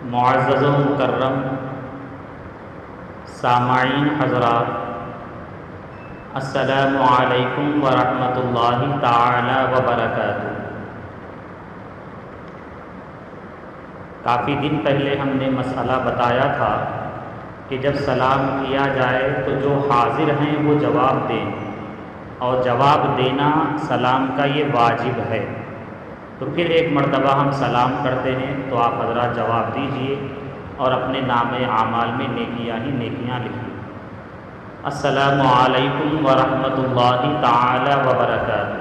معزز و مکرم سامعین حضرات، السلام علیکم ورحمۃ اللہ تعالی وبرکاتہ۔ کافی دن پہلے ہم نے مسئلہ بتایا تھا کہ جب سلام کیا جائے تو جو حاضر ہیں وہ جواب دیں، اور جواب دینا سلام کا یہ واجب ہے۔ تو پھر ایک مرتبہ ہم سلام کرتے ہیں تو آپ حضرات جواب دیجئے اور اپنے نام اعمال میں نیکیاں ہی نیکیاں لکھیے۔ السلام علیکم ورحمۃ اللہ تعالی وبرکاتہ۔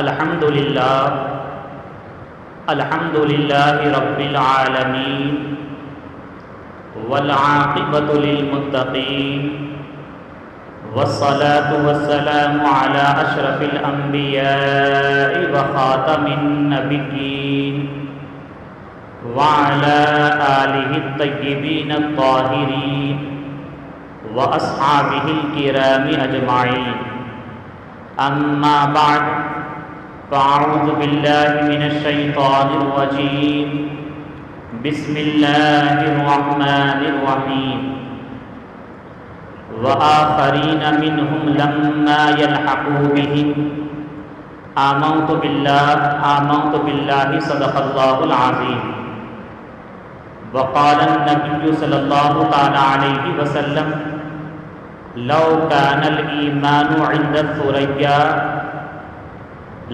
الحمد للہ رب العالمین والعاقبۃ للمتقین والصلاة والسلام على أشرف الأنبياء وخاتم النبيين وعلى آله الطيبين الطاهرين وأصحابه الكرام أجمعين، أما بعد، فأعوذ بالله من الشيطان الرجيم، بسم الله الرحمن الرحيم، وآخرین منہم لما یلحقوا بہم، آمنت باللہ صدق اللہ العظیم۔ وقال النبی صلی اللہ تعالی علیہ وسلم، لو کان الایمان عند الثریا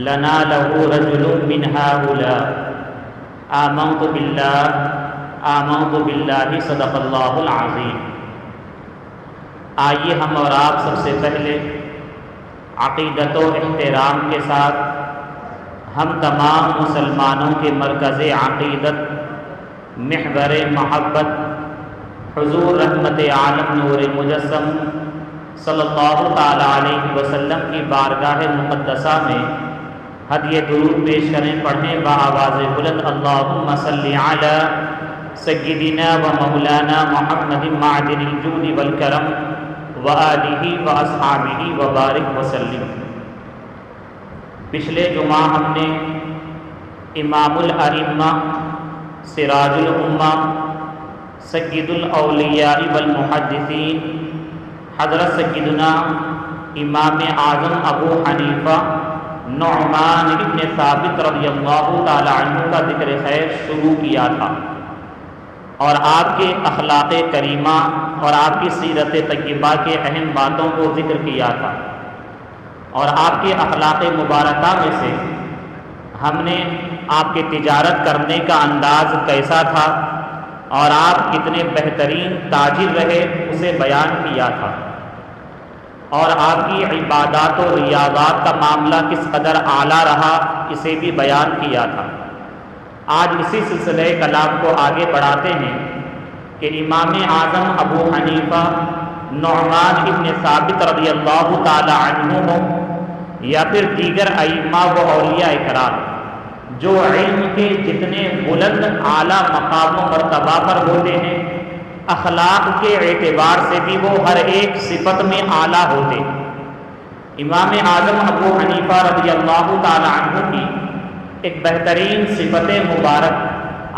لنالہ رجل من ہؤلاء، آمنت باللہ صدق اللہ العظیم۔ آئیے ہم اور آپ سب سے پہلے عقیدت و احترام کے ساتھ ہم تمام مسلمانوں کے مرکز عقیدت، محور محبت، حضور رحمت عالم نور مجسم صلی اللہ تعالی علیہ وسلم کی بارگاہ مقدسہ میں ہدیہ درود پیش کریں، پڑھیں بآواز بلند، اللہم صلی علی سیدنا و مولانا محمد معدن الجود والکرم وآلہ واصحابہ وبارک وسلم۔ پچھلے جمعہ ہم نے امام الائمہ، سراج الامہ، سید الاولیاء والمحدثین حضرت سیدنا امام اعظم ابو حنیفہ نعمان ابن ثابت رضی اللہ تعالی عنہ کا ذکر خیر شروع کیا تھا، اور آپ کے اخلاق کریمہ اور آپ کی سیرت طیبہ کے اہم باتوں کو ذکر کیا تھا، اور آپ کے اخلاق مبارکہ میں سے ہم نے آپ کے تجارت کرنے کا انداز کیسا تھا اور آپ کتنے بہترین تاجر رہے اسے بیان کیا تھا، اور آپ کی عبادات و ریاضات کا معاملہ کس قدر اعلیٰ رہا اسے بھی بیان کیا تھا۔ آج اسی سلسلہ کلام کو آگے بڑھاتے ہیں کہ امام اعظم ابو حنیفہ نعمان ابن ثابت رضی اللہ تعالی عنہ ہوں یا پھر دیگر ائمہ و اولیاء کرام، جو علم کے جتنے بلند اعلیٰ مقام و مرتبہ پر ہوتے ہیں، اخلاق کے اعتبار سے بھی وہ ہر ایک صفت میں اعلیٰ ہوتے۔ امام اعظم ابو حنیفہ رضی اللہ تعالی عنہ کی ایک بہترین صفت مبارک،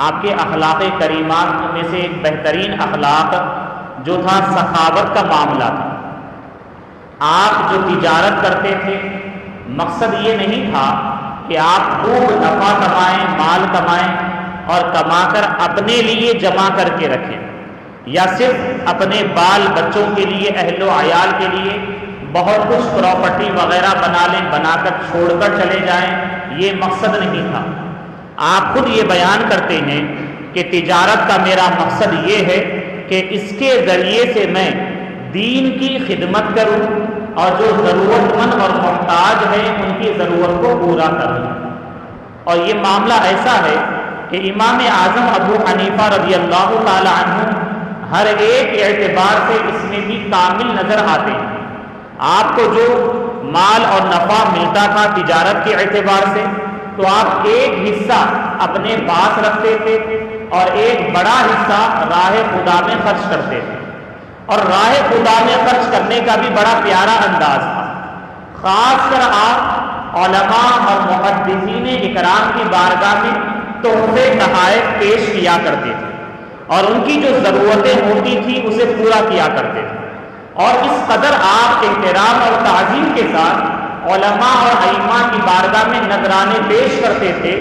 آپ کے اخلاق کریمات میں سے ایک بہترین اخلاق جو تھا سخاوت کا معاملہ تھا۔ آپ جو تجارت کرتے تھے، مقصد یہ نہیں تھا کہ آپ خوب نفع کمائیں، مال کمائیں اور کما کر اپنے لیے جمع کر کے رکھیں، یا صرف اپنے بال بچوں کے لیے، اہل و عیال کے لیے بہت کچھ پراپرٹی وغیرہ بنا لیں، بنا کر چھوڑ کر چلے جائیں، یہ مقصد نہیں تھا۔ آپ خود یہ بیان کرتے ہیں کہ تجارت کا میرا مقصد یہ ہے کہ اس کے ذریعے سے میں دین کی خدمت کروں اور جو ضرورت مند اور محتاج ہیں ان کی ضرورت کو پورا کروں۔ اور یہ معاملہ ایسا ہے کہ امام اعظم ابو حنیفہ رضی اللہ تعالی عنہ ہر ایک اعتبار سے اس میں بھی کامل نظر آتے ہیں۔ آپ کو جو مال اور نفع ملتا تھا تجارت کے اعتبار سے، تو آپ ایک حصہ اپنے پاس رکھتے تھے اور ایک بڑا حصہ راہ خدا میں خرچ کرتے تھے، اور راہ خدا میں خرچ کرنے کا بھی بڑا پیارا انداز تھا۔ خاص کر آپ علماء اور محدثین اکرام کی بارگاہ میں تحفے تحائف پیش کیا کرتے تھے اور ان کی جو ضرورتیں ہوتی تھیں اسے پورا کیا کرتے تھے، اور اس قدر آپ احترام اور تعظیم کے ساتھ علماء اور ائمہ کی بارگاہ میں نذرانے پیش کرتے تھے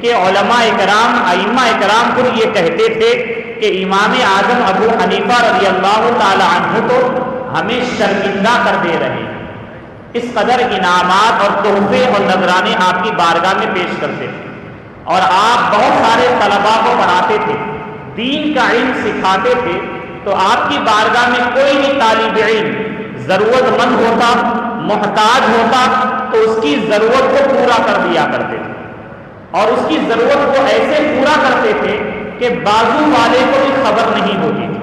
کہ علماء اکرام، ائمہ اکرام خود یہ کہتے تھے کہ امام اعظم ابو حنیفہ رضی اللہ تعالی عنہ تو ہمیں شرمندہ کر دے رہے ہیں۔ اس قدر انعامات اور تحفے اور نذرانے آپ کی بارگاہ میں پیش کرتے تھے، اور آپ بہت سارے طلباء کو پڑھاتے تھے، دین کا علم سکھاتے تھے، تو آپ کی بارگاہ میں کوئی بھی طالب علم ضرورت مند ہوتا، محتاج ہوتا، تو اس کی ضرورت کو پورا کر دیا کرتے تھے، اور اس کی ضرورت کو ایسے پورا کرتے تھے کہ بازو والے کو بھی خبر نہیں ہوتی تھی۔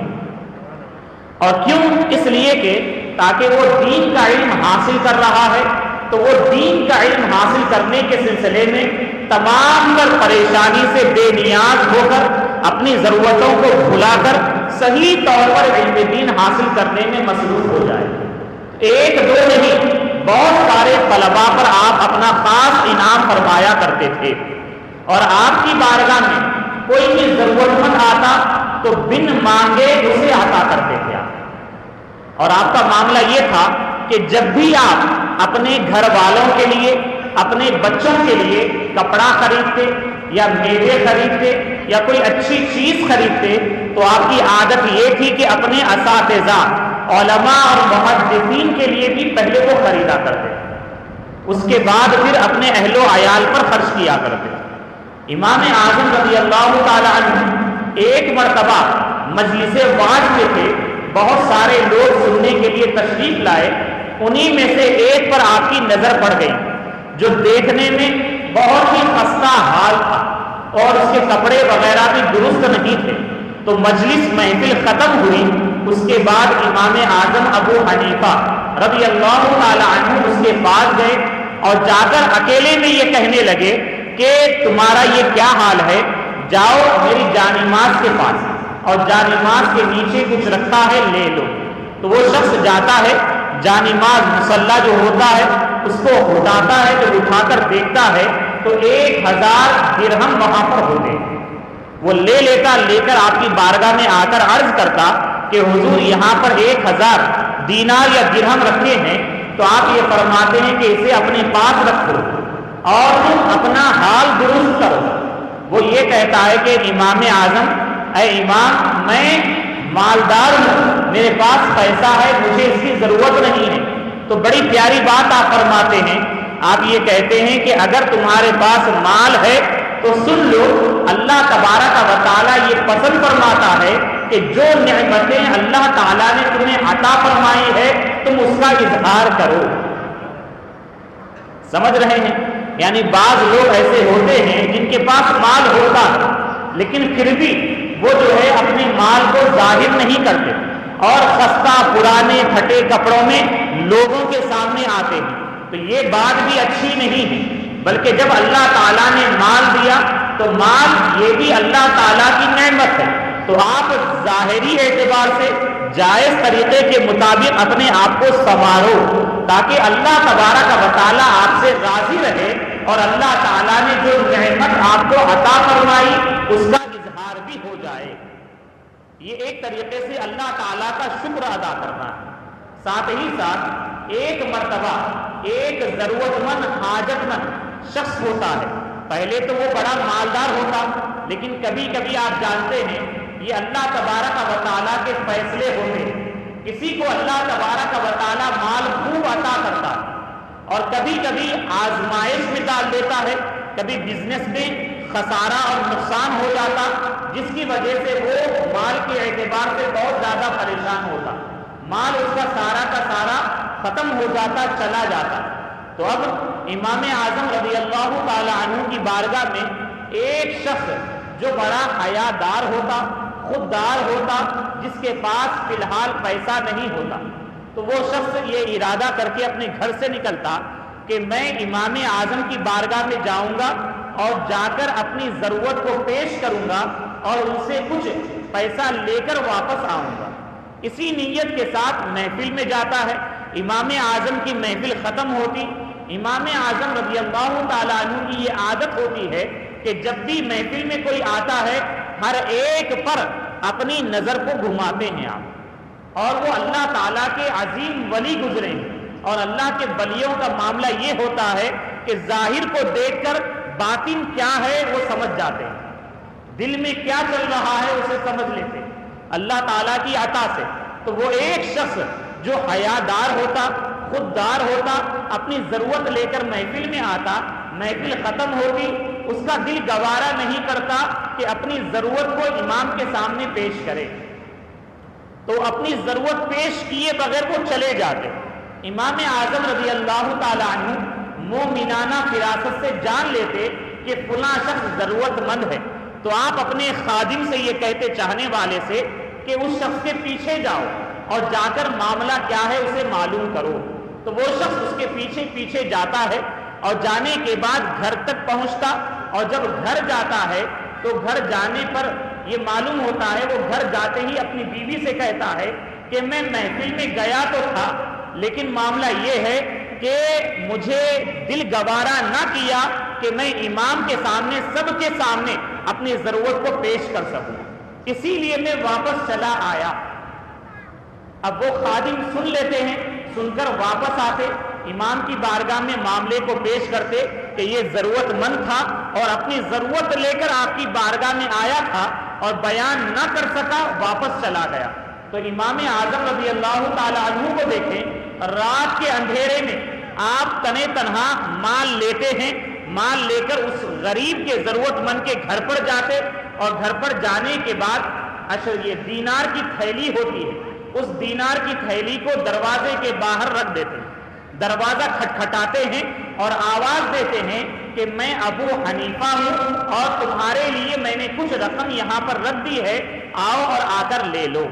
اور کیوں؟ اس لیے کہ تاکہ وہ دین کا علم حاصل کر رہا ہے تو وہ دین کا علم حاصل کرنے کے سلسلے میں تمام تر پریشانی سے بے نیاز ہو کر، اپنی ضرورتوں کو بھلا کر صحیح طور پر علم دین حاصل کرنے میں مصروف ہو جائے۔ ایک دو نہیں، بہت سارے طلباء پر آپ اپنا خاص انعام فرمایا کرتے تھے، اور آپ کی بارگاہ میں کوئی بھی ضرورت مند آتا تو بن مانگے اسے عطا کرتے تھے آپ۔ اور آپ کا معاملہ یہ تھا کہ جب بھی آپ اپنے گھر والوں کے لیے، اپنے بچوں کے لیے کپڑا خریدتے یا میوے خریدتے یا کوئی اچھی چیز خریدتے تو آپ کی عادت یہ تھی کہ اپنے اساتذہ، علماء اور محدثین کے لیے بھی پہلے وہ خریدا کرتے، اس کے بعد پھر اپنے اہل و عیال پر خرچ کیا کرتے۔ امام اعظم رضی اللہ تعالی عنہ ایک مرتبہ مجلس واعظ میں تھے، بہت سارے لوگ سننے کے لیے تشریف لائے، انہی میں سے ایک پر آپ کی نظر پڑ گئی جو دیکھنے میں بہت ہی خستہ حال تھا اور اس کے کپڑے وغیرہ بھی درست نہیں تھے۔ تو مجلس محفل ختم ہوئی، اس کے بعد امام اعظم ابو حنیفہ رضی اللہ تعالی عنہ اس کے پاس گئے اور جا کر اکیلے میں یہ کہنے لگے کہ تمہارا یہ کیا حال ہے، جاؤ میری جانماز کے پاس، اور جانماز کے نیچے کچھ رکھا ہے لے لو۔ تو وہ شخص جاتا ہے، جانماز مصلی جو ہوتا ہے اس کو اٹھاتا ہے، جب اٹھا کر دیکھتا ہے تو 1000 درہم وہاں پر ہوتے ہیں۔ وہ لے لیتا، لے کر آپ کی بارگاہ میں آ کر عرض کرتا کہ حضور یہاں پر 1000 دینار یا درہم رکھے ہیں، تو آپ یہ فرماتے ہیں کہ اسے اپنے پاس رکھو اور تم اپنا حال درست کرو۔ وہ یہ کہتا ہے کہ امام اعظم، اے امام میں مالدار ہوں، میرے پاس پیسہ ہے، مجھے اس کی ضرورت نہیں ہے۔ تو بڑی پیاری بات آپ فرماتے ہیں، آپ یہ کہتے ہیں کہ اگر تمہارے پاس مال ہے تو سن لو، اللہ تبارک و تعالیٰ یہ پسند فرماتا ہے کہ جو نعمتیں اللہ تعالیٰ نے تمہیں عطا فرمائی ہے تم اس کا اظہار کرو۔ سمجھ رہے ہیں؟ یعنی بعض لوگ ایسے ہوتے ہیں جن کے پاس مال ہوتا ہے لیکن پھر بھی وہ جو ہے اپنے مال کو ظاہر نہیں کرتے اور خستہ پرانے پھٹے کپڑوں میں لوگوں کے سامنے آتے ہیں، تو یہ بات بھی اچھی نہیں ہے۔ بلکہ جب اللہ تعالیٰ نے مال دیا تو مال یہ بھی اللہ تعالیٰ کی نعمت ہے، تو آپ ظاہری اعتبار سے جائز طریقے کے مطابق اپنے آپ کو سنوارو تاکہ اللہ تبارک و تعالیٰ آپ سے راضی رہے اور اللہ تعالیٰ نے جو نعمت آپ کو عطا فرمائی اس کا اظہار بھی ہو جائے۔ یہ ایک طریقے سے اللہ تعالیٰ کا شکر ادا کرنا ہے۔ ساتھ ہی ساتھ ایک مرتبہ ایک ضرورت مند، حاجت مند شخص ہوتا ہے، پہلے تو وہ بڑا مالدار ہوتا، لیکن کبھی کبھی آپ جانتے ہیں یہ اللہ تبارک و تعالیٰ کے فیصلے ہوتے ہیں۔ کسی کو اللہ تبارک و تعالیٰ مال خوب عطا کرتا ہے اور کبھی کبھی آزمائش میں ڈال دیتا ہے، کبھی بزنس میں خسارہ اور نقصان ہو جاتا جس کی وجہ سے وہ مال کے اعتبار سے بہت زیادہ پریشان ہوتا، مال اس کا سارا کا سارا ختم ہو جاتا، چلا جاتا۔ تو اب امام اعظم رضی اللہ تعالی عنہ کی بارگاہ میں ایک شخص جو بڑا حیادار ہوتا، خوددار ہوتا، جس کے پاس فی الحال پیسہ نہیں ہوتا، تو وہ شخص یہ ارادہ کر کے اپنے گھر سے نکلتا کہ میں امام اعظم کی بارگاہ میں جاؤں گا اور جا کر اپنی ضرورت کو پیش کروں گا اور ان سے کچھ پیسہ لے کر واپس آؤں گا۔ اسی نیت کے ساتھ محفل میں جاتا ہے، امام اعظم کی محفل ختم ہوتی، امام اعظم رضی اللہ تعالیٰ عنہ کی یہ عادت ہوتی ہے کہ جب بھی محفل میں کوئی آتا ہے ہر ایک پر اپنی نظر کو گھماتے ہیں آپ، اور وہ اللہ تعالیٰ کے عظیم ولی گزرے ہیں، اور اللہ کے ولیوں کا معاملہ یہ ہوتا ہے کہ ظاہر کو دیکھ کر باطن کیا ہے وہ سمجھ جاتے ہیں، دل میں کیا چل رہا ہے اسے سمجھ لیتے ہیں اللہ تعالیٰ کی عطا سے۔ تو وہ ایک شخص جو حیادار ہوتا، خوددار ہوتا، اپنی ضرورت لے کر محفل میں آتا، محفل ختم ہوگی، اس کا دل گوارا نہیں کرتا کہ اپنی ضرورت کو امام کے سامنے پیش کرے، تو اپنی ضرورت پیش کیے بغیر وہ چلے جاتے۔ امام اعظم رضی اللہ تعالی عنہ مومنانہ فراست سے جان لیتے کہ فلاں شخص ضرورت مند ہے، تو آپ اپنے خادم سے یہ کہتے، چاہنے والے سے، کہ اس شخص کے پیچھے جاؤ اور جا کر معاملہ کیا ہے اسے معلوم کرو۔ تو وہ شخص اس کے پیچھے پیچھے جاتا ہے، اور جانے کے بعد گھر تک پہنچتا، اور جب گھر جاتا ہے تو گھر جانے پر یہ معلوم ہوتا ہے، وہ گھر جاتے ہی اپنی بیوی سے کہتا ہے کہ میں محفل میں گیا تو تھا، لیکن معاملہ یہ ہے کہ مجھے دل گوارا نہ کیا کہ میں امام کے سامنے، سب کے سامنے اپنی ضرورت کو پیش کر سکوں، اسی لیے میں واپس چلا آیا۔ اب وہ خادم سن لیتے ہیں، سن کر واپس آتے، امام کی بارگاہ میں معاملے کو پیش کرتے کہ یہ ضرورت مند تھا اور اپنی ضرورت لے کر آپ کی بارگاہ میں آیا تھا اور بیان نہ کر سکا، واپس چلا گیا۔ تو امام اعظم رضی اللہ تعالی عنہ کو دیکھیں، رات کے اندھیرے میں آپ تنے تنہا مال لیتے ہیں، مال لے کر اس غریب کے ضرورت مند کے گھر پر جاتے، اور گھر پر جانے کے بعد یہ دینار کی تھیلی ہوتی ہے، اس دینار کی تھیلی کو دروازے کے باہر رکھ دیتے ہیں، دروازہ کھٹکھٹاتے ہیں اور آواز دیتے ہیں کہ میں ابو حنیفہ ہوں اور تمہارے لیے میں نے کچھ رقم یہاں پر رکھ دی ہے، آؤ اور آ کر لے لو،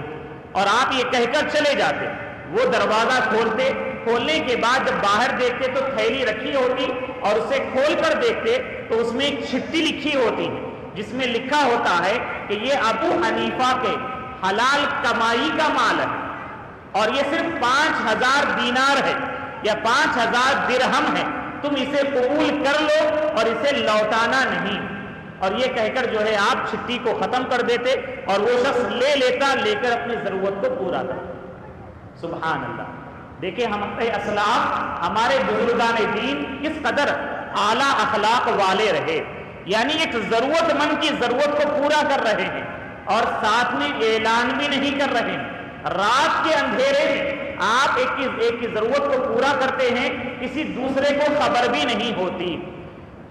اور آپ یہ کہہ کر چلے جاتے۔ وہ دروازہ کھولتے، کھولنے کے بعد جب باہر دیکھتے تو تھیلی رکھی ہوتی، اور اسے کھول کر دیکھتے تو اس میں ایک چٹھی لکھی ہوتی ہے جس میں لکھا ہوتا ہے کہ یہ ابو حنیفہ کے حلال کمائی کا مال ہے، اور یہ صرف 5000 دینار ہے یا 5000 درہم ہے، تم اسے قبول کر لو اور اسے لوٹانا نہیں۔ اور یہ کہہ کر جو ہے آپ چٹھی کو ختم کر دیتے، اور وہ شخص لے لیتا، لے کر اپنی ضرورت کو پورا کرتا۔ سبحان اللہ! دیکھیں ہمارے اسلاف، ہمارے بزرگان دین کس قدر اعلیٰ اخلاق والے رہے، یعنی ایک ضرورت مند کی ضرورت کو پورا کر رہے ہیں اور ساتھ میں اعلان بھی نہیں کر رہے ہیں۔ رات کے اندھیرے میں آپ ایک کی ضرورت کو پورا کرتے ہیں، کسی دوسرے کو خبر بھی نہیں ہوتی۔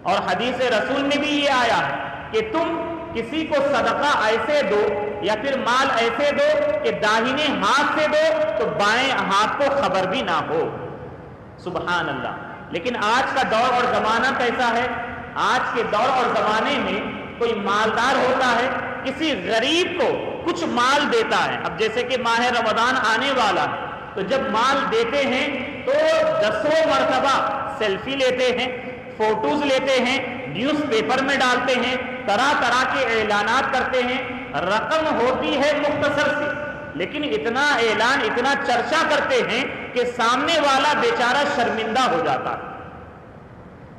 اور حدیث رسول میں بھی یہ آیا ہے کہ تم کسی کو صدقہ ایسے دو یا پھر مال ایسے دو کہ داہنے ہاتھ سے دو تو بائیں ہاتھ کو خبر بھی نہ ہو۔ سبحان اللہ! لیکن آج کا دور اور زمانہ کیسا ہے؟ آج کے دور اور زمانے میں کوئی مالدار ہوتا ہے، کسی غریب کو کچھ مال دیتا ہے۔ اب جیسے کہ ماہ رمضان آنے والا ہے، تو جب مال دیتے ہیں تو 10 مرتبہ سیلفی لیتے ہیں، فوٹوز لیتے ہیں، نیوز پیپر میں ڈالتے ہیں، طرح طرح کے اعلانات کرتے ہیں۔ رقم ہوتی ہے مختصر سی، لیکن اتنا اعلان، اتنا چرچا کرتے ہیں کہ سامنے والا بیچارہ شرمندہ ہو جاتا ہے۔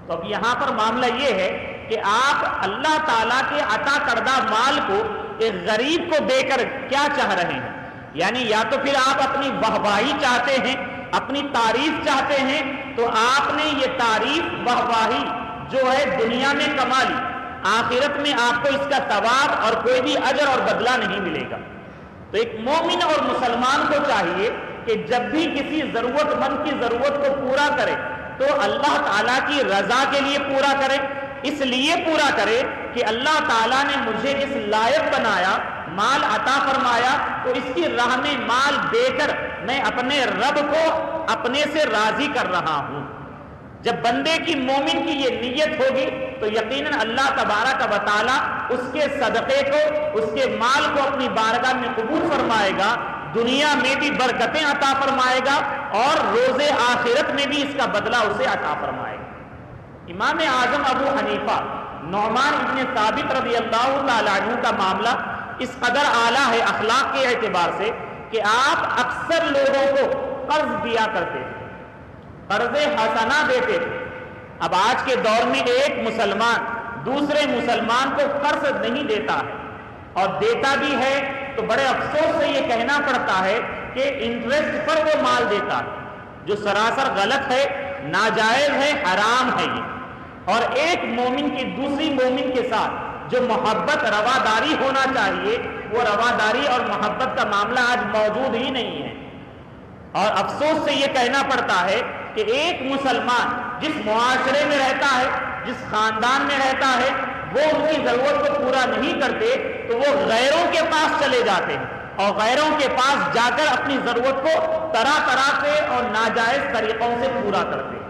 تو اب یہاں پر معاملہ یہ ہے کہ آپ اللہ تعالیٰ کے عطا کردہ مال کو ایک غریب کو دے کر کیا چاہ رہے ہیں؟ یعنی یا تو پھر آپ اپنی واہواہی چاہتے ہیں، اپنی تعریف چاہتے ہیں، تو آپ نے یہ تعریف، واہواہی جو ہے دنیا میں کما لی، آخرت میں آپ کو اس کا ثواب اور کوئی بھی اجر اور بدلہ نہیں ملے گا۔ تو ایک مومن اور مسلمان کو چاہیے کہ جب بھی کسی ضرورت مند کی ضرورت کو پورا کرے تو اللہ تعالیٰ کی رضا کے لیے پورا کرے، اس لیے پورا کرے کہ اللہ تعالیٰ نے مجھے اس لائق بنایا، مال عطا فرمایا، تو اس کی راہ میں مال دے کر میں اپنے رب کو اپنے سے راضی کر رہا ہوں۔ جب بندے کی، مومن کی یہ نیت ہوگی تو یقیناً اللہ تبارک و تعالیٰ اس کے صدقے کو، اس کے مال کو اپنی بارگاہ میں قبول فرمائے گا، دنیا میں بھی برکتیں عطا فرمائے گا اور روز آخرت میں بھی اس کا بدلہ اسے عطا فرمائے گا۔ امام اعظم ابو حنیفہ نعمان ابن ثابت رضی اللہ تعالیٰ عنہ کا معاملہ اس قدر اعلیٰ ہے اخلاق کے اعتبار سے کہ آپ اکثر لوگوں کو قرض دیا کرتے تھے، قرض حسنہ دیتے تھے۔ اب آج کے دور میں ایک مسلمان دوسرے مسلمان کو قرض نہیں دیتا ہے، اور دیتا بھی ہے تو بڑے افسوس سے یہ کہنا پڑتا ہے کہ انٹرسٹ پر وہ مال دیتا ہے، جو سراسر غلط ہے، ناجائز ہے، حرام ہے یہ۔ اور ایک مومن کی دوسری مومن کے ساتھ جو محبت رواداری ہونا چاہیے، وہ رواداری اور محبت کا معاملہ آج موجود ہی نہیں ہے۔ اور افسوس سے یہ کہنا پڑتا ہے کہ ایک مسلمان جس معاشرے میں رہتا ہے، جس خاندان میں رہتا ہے، وہ ان کی ضرورت کو پورا نہیں کرتے تو وہ غیروں کے پاس چلے جاتے ہیں، اور غیروں کے پاس جا کر اپنی ضرورت کو طرح طرح سے اور ناجائز طریقوں سے پورا کرتے ہیں۔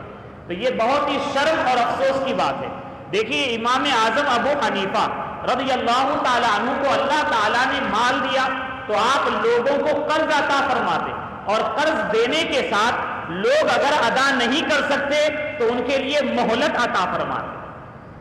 تو یہ بہت ہی شرم اور افسوس کی بات ہے۔ دیکھیے امام اعظم ابو حنیفہ رضی اللہ تعالیٰ عنہ کو اللہ تعالیٰ نے مال دیا تو آپ لوگوں کو قرض عطا فرماتے، اور قرض دینے کے ساتھ لوگ اگر ادا نہیں کر سکتے تو ان کے لیے مہلت عطا فرماتے۔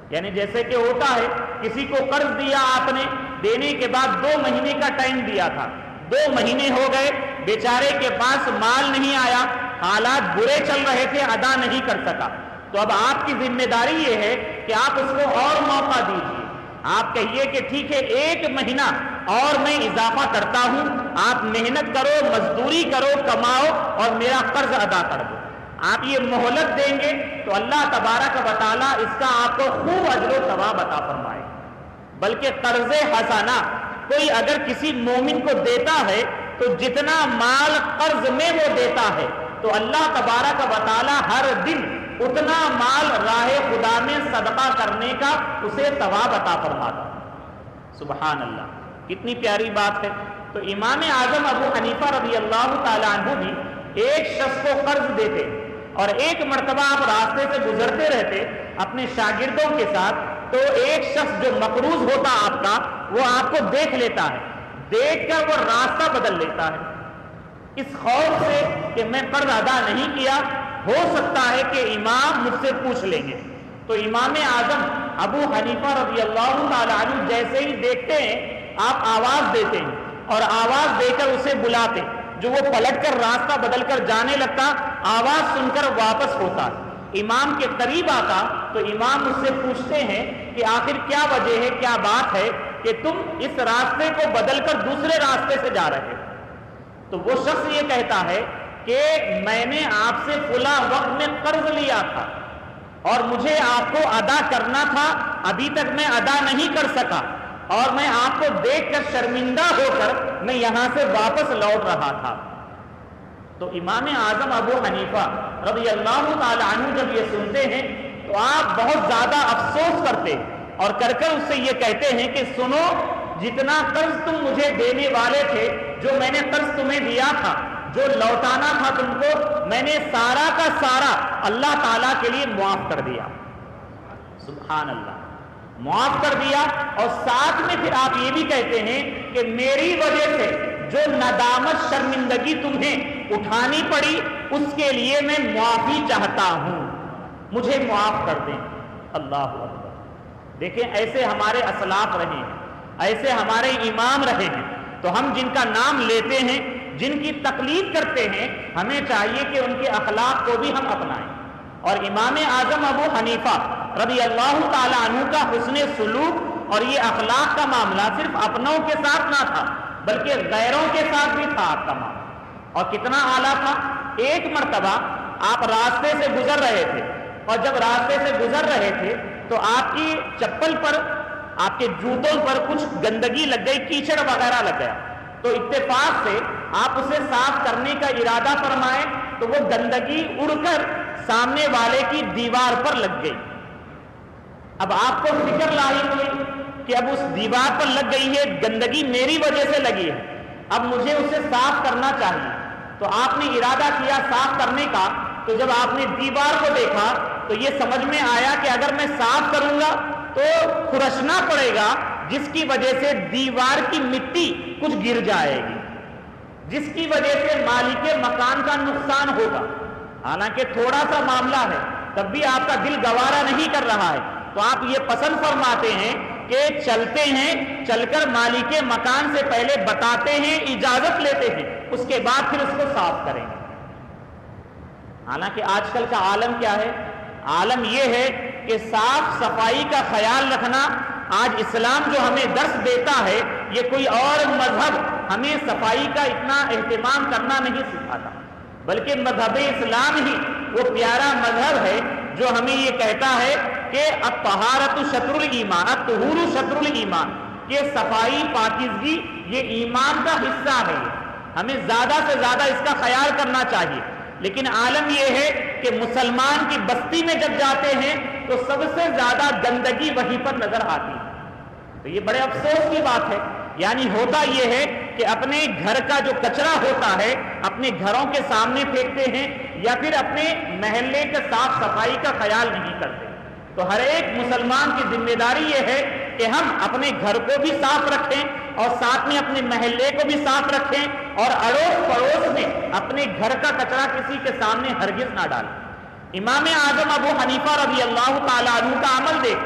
یعنی جیسے کہ ہوتا ہے، کسی کو قرض دیا آپ نے، دینے کے بعد 2 مہینے کا ٹائم دیا تھا، 2 مہینے ہو گئے، بیچارے کے پاس مال نہیں آیا، حالات برے چل رہے تھے، ادا نہیں کر سکا، تو اب آپ کی ذمہ داری یہ ہے کہ آپ اس کو اور موقع دیجیے۔ آپ کہیے کہ ٹھیک ہے 1 مہینہ اور میں اضافہ کرتا ہوں، آپ محنت کرو، مزدوری کرو، کماؤ اور میرا قرض ادا کر دو۔ آپ یہ مہلت دیں گے تو اللہ تبارک و تعالیٰ اس کا آپ کو خوب اجر و ثواب عطا فرمائے۔ بلکہ قرض حسنہ کوئی اگر کسی مومن کو دیتا ہے تو جتنا مال قرض میں وہ دیتا ہے تو اللہ تبارک و تعالیٰ ہر دن اتنا مال راہ خدا میں صدقہ کرنے کا اسے ثواب عطا فرماتا۔ سبحان اللہ، کتنی پیاری بات ہے۔ تو امام اعظم ابو حنیفہ رضی اللہ تعالیٰ عنہ بھی ایک شخص کو قرض دیتے، اور ایک مرتبہ آپ راستے سے گزرتے رہتے اپنے شاگردوں کے ساتھ، تو ایک شخص جو مقروض ہوتا آپ کا، وہ آپ کو دیکھ لیتا ہے، دیکھ کر وہ راستہ بدل لیتا ہے اس خوف سے کہ میں قرض ادا نہیں کیا، ہو سکتا ہے کہ امام مجھ سے پوچھ لیں گے۔ تو امام اعظم ابو حنیفہ رضی اللہ تعالیٰ عنہ جیسے ہی دیکھتے ہیں، آپ آواز دیتے ہیں اور آواز دے کر اسے بلاتے، جو وہ پلٹ کر راستہ بدل کر جانے لگتا، آواز سن کر واپس ہوتا، امام کے قریب آتا تو امام اس سے پوچھتے ہیں کہ آخر کیا وجہ ہے، کیا بات ہے کہ تم اس راستے کو بدل کر دوسرے راستے سے جا رہے ہو؟ تو وہ شخص یہ کہتا ہے کہ میں نے آپ سے فلاں وقت میں قرض لیا تھا اور مجھے آپ کو ادا کرنا تھا، ابھی تک میں ادا نہیں کر سکا، اور میں آپ کو دیکھ کر شرمندہ ہو کر میں یہاں سے واپس لوٹ رہا تھا۔ تو امام اعظم ابو حنیفہ رضی اللہ تعالی عنہ جب یہ سنتے ہیں تو آپ بہت زیادہ افسوس کرتے اور کر اس سے یہ کہتے ہیں کہ سنو، جتنا قرض تم مجھے دینے والے تھے، جو میں نے قرض تمہیں دیا تھا، جو لوٹانا تھا تم کو، میں نے سارا کا سارا اللہ تعالیٰ کے لیے معاف کر دیا۔ سبحان اللہ، معاف کر دیا، اور ساتھ میں پھر آپ یہ بھی کہتے ہیں کہ میری وجہ سے جو ندامت شرمندگی تمہیں اٹھانی پڑی اس کے لیے میں معافی چاہتا ہوں، مجھے معاف کر دیں۔ اللہ اکبر، دیکھیں ایسے ہمارے اسلاف رہے ہیں، ایسے ہمارے امام رہے ہیں، تو ہم جن کا نام لیتے ہیں، جن کی تقلید کرتے ہیں، ہمیں چاہیے کہ ان کے اخلاق کو بھی ہم اپنائیں۔ اور امام اعظم ابو حنیفہ رضی اللہ تعالی عنہ کا حسن سلوک اور یہ اخلاق کا معاملہ صرف اپنوں کے ساتھ نہ تھا بلکہ غیروں کے ساتھ بھی تھا آپ کا معاملہ، اور کتنا اعلیٰ تھا۔ ایک مرتبہ آپ راستے سے گزر رہے تھے، اور جب راستے سے گزر رہے تھے تو آپ کی چپل پر، آپ کے جوتوں پر کچھ گندگی لگ گئی، کیچڑ وغیرہ لگ گیا، تو اتفاق سے آپ اسے صاف کرنے کا ارادہ فرمائے تو وہ گندگی اڑ کر سامنے والے کی دیوار پر لگ گئی۔ اب آپ کو فکر لاحق ہوئی کہ اب اس دیوار پر لگ گئی ہے، گندگی میری وجہ سے لگی ہے، اب مجھے اسے صاف کرنا چاہیے۔ تو آپ نے ارادہ کیا صاف کرنے کا، تو جب آپ نے دیوار کو دیکھا تو یہ سمجھ میں آیا کہ اگر میں صاف کروں گا تو کھرچنا پڑے گا، جس کی وجہ سے دیوار کی مٹی کچھ گر جائے گی، جس کی وجہ سے مالک مکان کا نقصان ہوگا۔ حالانکہ تھوڑا سا معاملہ ہے، تب بھی آپ کا دل گوارا نہیں کر رہا ہے، تو آپ یہ پسند فرماتے ہیں کہ چلتے ہیں، چل کر مالک مکان سے پہلے بتاتے ہیں، اجازت لیتے ہیں، اس کے بعد پھر اس کو صاف کریں گے۔ حالانکہ آج کل کا عالم کیا ہے؟ عالم یہ ہے کہ صاف صفائی کا خیال رکھنا آج اسلام جو ہمیں درس دیتا ہے، یہ کوئی اور مذہب ہمیں صفائی کا اتنا اہتمام کرنا نہیں سکھاتا، بلکہ مذہب اسلام ہی وہ پیارا مذہب ہے جو ہمیں یہ کہتا ہے کہ الطہارۃ شطر الایمان، الطہور شطر الایمان، کہ صفائی پاکیزگی یہ ایمان کا حصہ ہے، ہمیں زیادہ سے زیادہ اس کا خیال کرنا چاہیے۔ لیکن عالم یہ ہے کہ مسلمان کی بستی میں جب جاتے ہیں تو سب سے زیادہ گندگی وہیں پر نظر آتی ہے، تو یہ بڑے افسوس کی بات ہے۔ یعنی ہوتا یہ ہے کہ اپنے گھر کا جو کچرا ہوتا ہے اپنے گھروں کے سامنے پھینکتے ہیں، یا پھر اپنے محلے کے صاف صفائی کا خیال نہیں کرتے۔ تو ہر ایک مسلمان کی ذمہ داری یہ ہے کہ ہم اپنے گھر کو بھی صاف رکھیں اور ساتھ میں اپنے محلے کو بھی صاف رکھیں، اور اڑوس پڑوس میں اپنے گھر کا کچرا کسی کے سامنے ہرگز نہ ڈالیں۔ امام اعظم ابو حنیفہ رضی اللہ تعالیٰ عنہ کا عمل دیکھ،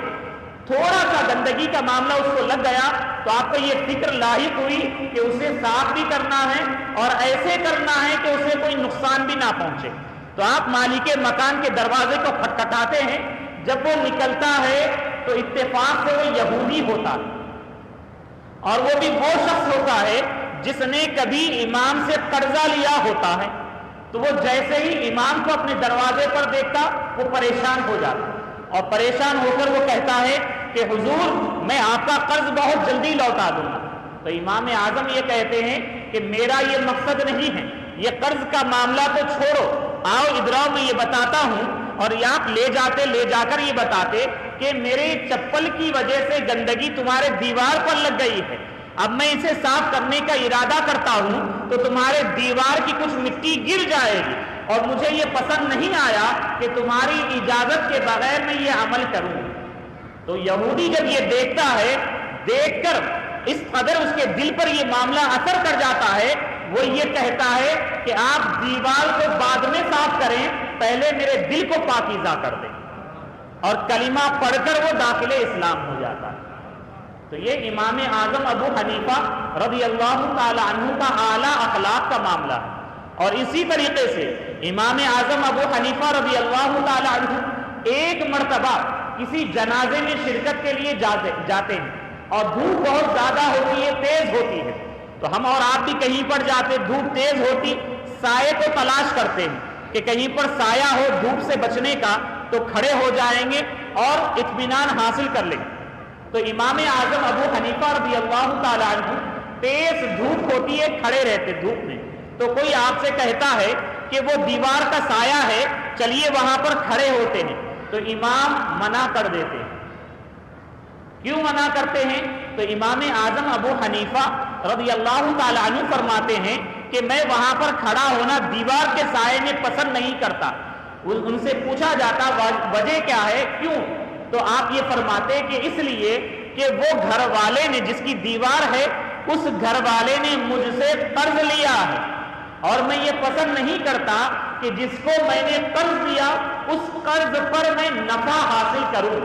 تھوڑا سا گندگی کا معاملہ اس کو لگ گیا تو آپ کو یہ فکر لاحق ہوئی کہ اسے صاف بھی کرنا ہے اور ایسے کرنا ہے کہ اسے کوئی نقصان بھی نہ پہنچے۔ تو آپ مالک مکان کے دروازے کو کھٹکھٹاتے ہیں، جب وہ نکلتا ہے تو اتفاق سے وہ یہودی ہوتا ہے، اور وہ بھی وہ شخص ہوتا ہے جس نے کبھی امام سے قرضہ لیا ہوتا ہے۔ تو وہ جیسے ہی امام کو اپنے دروازے پر دیکھتا وہ پریشان ہو جاتا، اور پریشان ہو کر وہ کہتا ہے کہ حضور میں آپ کا قرض بہت جلدی لوٹا دوں گا۔ تو امام اعظم یہ کہتے ہیں کہ میرا یہ مقصد نہیں ہے، یہ قرض کا معاملہ تو چھوڑو، آؤ ادھر آؤ، میں یہ بتاتا ہوں۔ اور آپ لے جا کر یہ بتاتے کہ میرے چپل کی وجہ سے گندگی تمہارے دیوار پر لگ گئی ہے، اب میں اسے صاف کرنے کا ارادہ کرتا ہوں تو تمہارے دیوار کی کچھ مٹی گر جائے گی، اور مجھے یہ پسند نہیں آیا کہ تمہاری اجازت کے بغیر میں یہ عمل کروں۔ تو یہودی جب یہ دیکھتا ہے، دیکھ کر اس قدر اس کے دل پر یہ معاملہ اثر کر جاتا ہے، وہ یہ کہتا ہے کہ آپ دیوار کو بعد میں صاف کریں، پہلے میرے دل کو پاکیزہ کر دیں، اور کلمہ پڑھ کر وہ داخل اسلام ہو جاتا ہے۔ تو یہ امام اعظم ابو حنیفہ رضی اللہ تعالی عنہ کا اعلیٰ اخلاق کا معاملہ ہے۔ اور اسی طریقے سے امام اعظم ابو حنیفہ رضی اللہ تعالی عنہ ایک مرتبہ کسی جنازے میں شرکت کے لیے جاتے ہیں، اور دھوپ بہت زیادہ ہوتی ہے، تیز ہوتی ہے، تو ہم اور آپ بھی کہیں پر جاتے، دھوپ تیز ہوتی، سائے کو تلاش کرتے ہیں کہ کہیں پر سایہ ہو دھوپ سے بچنے کا، تو کھڑے ہو جائیں گے اور اطمینان حاصل کر لیں گے۔ تو امام اعظم ابو حنیفہ رضی اللہ تعالی عنہ تیز دھوپ ہوتی ہے، کھڑے رہتے دھوپ میں، تو کوئی آپ سے کہتا ہے کہ وہ دیوار کا سایہ ہے، چلیے وہاں پر کھڑے ہوتے ہیں، تو امام منع کر دیتے ہیں۔ کیوں منع کرتے ہیں؟ تو امام اعظم ابو حنیفہ رضی اللہ تعالی عنہ فرماتے ہیں کہ میں وہاں پر کھڑا ہونا دیوار کے سائے میں پسند نہیں کرتا۔ ان سے پوچھا جاتا وجہ کیا ہے، کیوں؟ تو آپ یہ فرماتے کہ اس لیے کہ وہ گھر والے نے، جس کی دیوار ہے، اس گھر والے نے مجھ سے قرض لیا ہے، اور میں یہ پسند نہیں کرتا کہ جس کو میں نے قرض دیا اس قرض پر میں نفع حاصل کروں،